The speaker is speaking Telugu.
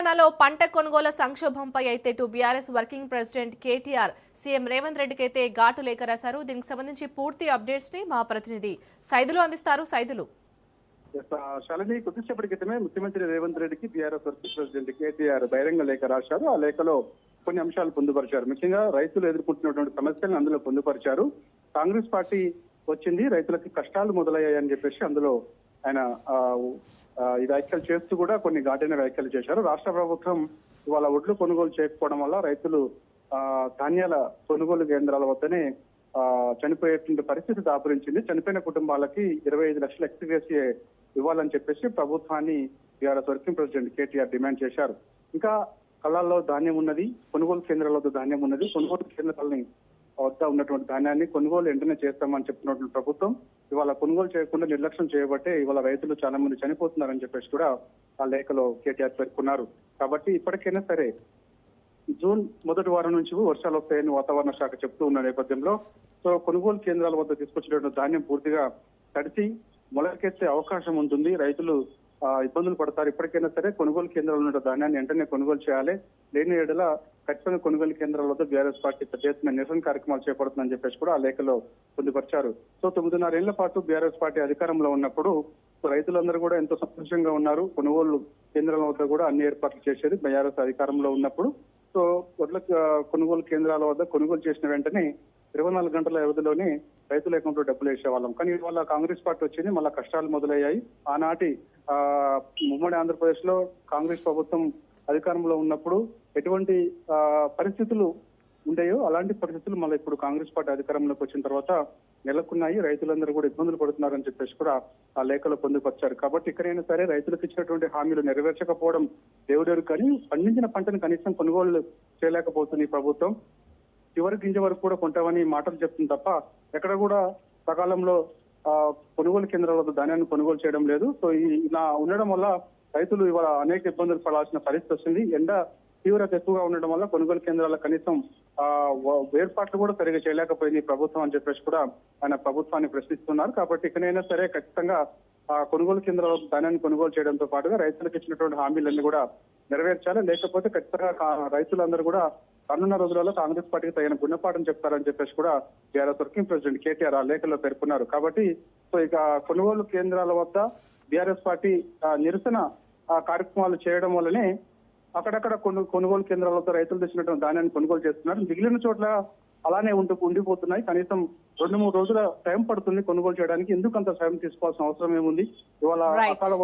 తెలంగాణలో పంట కొనుగోలు సంక్షోభంపై అయితే BRS working president KTR CM Revanth రెడ్డికి అయితే ఘాటు లేఖ రాశారు. దీనికి సంబంధించి పూర్తి అప్డేట్స్ ని మా ప్రతినిధి సైదులు అందిస్తారు. సైదులు శాలిని కొద్దిసేపటి క్రితమే ముఖ్యమంత్రి రేవంత్ రెడ్డికి బీఆర్ఎస్ వర్కింగ్ ప్రెసిడెంట్ కేటీఆర్ బహిరంగ లేఖ రాశారు. ఆ లేఖలో కొన్ని అంశాలు పొందుపరిచారు. ముఖ్యంగా రైతులు ఎదుర్కొంటున్నటువంటి సమస్యలను అందులో పొందుపరిచారు. కాంగ్రెస్ పార్టీ వచ్చింది, రైతులకి కష్టాలు మొదలయ్యాయని చెప్పేసి అందులో ఆయన ఈ వ్యాఖ్యలు చేస్తూ కూడా కొన్ని ఘాటైన వ్యాఖ్యలు చేశారు. రాష్ట్ర ప్రభుత్వం ఇవాళ ఒడ్లు కొనుగోలు చేయకపోవడం వల్ల రైతులు ధాన్యాల కొనుగోలు కేంద్రాల వద్దనే చనిపోయేటువంటి పరిస్థితి దాపురించింది. చనిపోయిన కుటుంబాలకి 25 లక్షల ఎక్స్గ్రేషియా ఇవ్వాలని చెప్పేసి ప్రభుత్వాన్ని BRS working president KTR demand చేశారు. ఇంకా కళ్ళాల్లో ధాన్యం ఉన్నది, కొనుగోలు కేంద్రాల వద్ద ధాన్యం ఉన్నది, కొనుగోలు కేంద్రాలని వద్ద ఉన్నటువంటి ధాన్యాన్ని కొనుగోలు వెంటనే చేస్తామని చెప్తున్నటువంటి ప్రభుత్వం ఇవాళ కొనుగోలు చేయకుండా నిర్లక్ష్యం చేయబట్టే ఇవాళ రైతులు చాలా మంది చనిపోతున్నారని చెప్పేసి కూడా ఆ లేఖలో కేటీఆర్ పేర్కొన్నారు. కాబట్టి ఇప్పటికైనా సరే జూన్ మొదటి వారం నుంచి వర్షాలు వస్తాయని వాతావరణ శాఖ చెప్తూ ఉన్న నేపథ్యంలో సో కొనుగోలు కేంద్రాల వద్ద తీసుకొచ్చినటువంటి ధాన్యం పూర్తిగా తడిసి మొలకెత్తే అవకాశం ఉంటుంది. రైతులు ఇబ్బందులు పడతారు. ఇప్పటికైనా సరే కొనుగోలు కేంద్రాలు ఉన్న ధాన్యాన్ని వెంటనే కొనుగోలు చేయాలి. లేని ఏడల ఖచ్చితంగా కొనుగోలు కేంద్రాల వద్ద బీఆర్ఎస్ పార్టీ పెద్ద ఎత్తున నిరసన కార్యక్రమాలు చేపడుతుందని చెప్పేసి కూడా ఆ లేఖలో పొందుపరిచారు. సో 9.5 ఏళ్ల పాటు బీఆర్ఎస్ పార్టీ అధికారంలో ఉన్నప్పుడు రైతులందరూ కూడా ఎంతో సంతోషంగా ఉన్నారు. కొనుగోలు కేంద్రాల వద్ద కూడా అన్ని ఏర్పాట్లు చేసేది బీఆర్ఎస్ అధికారంలో ఉన్నప్పుడు. సో వడ్ల కొనుగోలు కేంద్రాల వద్ద కొనుగోలు చేసిన వెంటనే 24 గంటల వ్యవధిలోనే రైతుల అకౌంట్లో డబ్బులు వేసేవాళ్ళం. కానీ ఇవాళ కాంగ్రెస్ పార్టీ వచ్చింది, మళ్ళా కష్టాలు మొదలయ్యాయి. ఆనాటి ఉమ్మడి ఆంధ్రప్రదేశ్ లో కాంగ్రెస్ ప్రభుత్వం అధికారంలో ఉన్నప్పుడు ఎటువంటి పరిస్థితులు ఉండేయో అలాంటి పరిస్థితులు మళ్ళీ ఇప్పుడు కాంగ్రెస్ పార్టీ అధికారంలోకి వచ్చిన తర్వాత నెలకొన్నాయి. రైతులందరూ కూడా ఇబ్బందులు పడుతున్నారని చెప్పేసి కూడా ఆ లేఖలో పొందుపరిచారు. కాబట్టి ఇక్కడైనా సరే రైతులకు ఇచ్చినటువంటి హామీలు నెరవేర్చకపోవడం దేవుడెరు, కానీ పండించిన పంటను కనీసం కొనుగోలు చేయలేకపోతుంది ఈ ప్రభుత్వం. చివరి గింజ వరకు కూడా కొంటామని మాటలు చెప్తుంది తప్ప ఎక్కడ కూడా సకాలంలో కొనుగోలు కేంద్రాల వద్ద ధాన్యాన్ని కొనుగోలు చేయడం లేదు. సో ఇలా ఉండడం వల్ల రైతులు ఇవాళ అనేక ఇబ్బందులు పడాల్సిన పరిస్థితి వస్తుంది. ఎండ తీవ్రత ఎక్కువగా ఉండడం వల్ల కొనుగోలు కేంద్రాల కనీసం ఏర్పాట్లు కూడా సరిగా చేయలేకపోయింది ప్రభుత్వం అని చెప్పేసి కూడా ఆయన ప్రభుత్వాన్ని ప్రశ్నిస్తున్నారు. కాబట్టి ఇకనైనా సరే ఖచ్చితంగా కొనుగోలు కేంద్రాల ధాన్యాన్ని కొనుగోలు చేయడంతో పాటుగా రైతులకు ఇచ్చినటువంటి హామీలన్నీ కూడా నెరవేర్చాలి. లేకపోతే ఖచ్చితంగా రైతులందరూ కూడా రానున్న రోజులలో కాంగ్రెస్ పార్టీకి తగిన గుణపాఠం చెప్తారని చెప్పేసి కూడా బీఆర్ఎస్ వర్కింగ్ ప్రెసిడెంట్ కేటీఆర్ ఆ లేఖలో పేర్కొన్నారు. కాబట్టి సో ఇక కొనుగోలు కేంద్రాల వద్ద బీఆర్ఎస్ పార్టీ నిరసన కార్యక్రమాలు చేయడం వల్లనే అక్కడక్కడ కొనుగోలు కేంద్రాల వద్ద రైతులు తెచ్చినటువంటి ధాన్యాన్ని కొనుగోలు చేస్తున్నారు. మిగిలిన చోట్ల అలానే ఉండిపోతున్నాయి. కనీసం 2-3 రోజుల టైం పడుతుంది కొనుగోలు చేయడానికి. ఎందుకు అంత టైం తీసుకోవాల్సిన అవసరం ఏముంది? ఇవాళ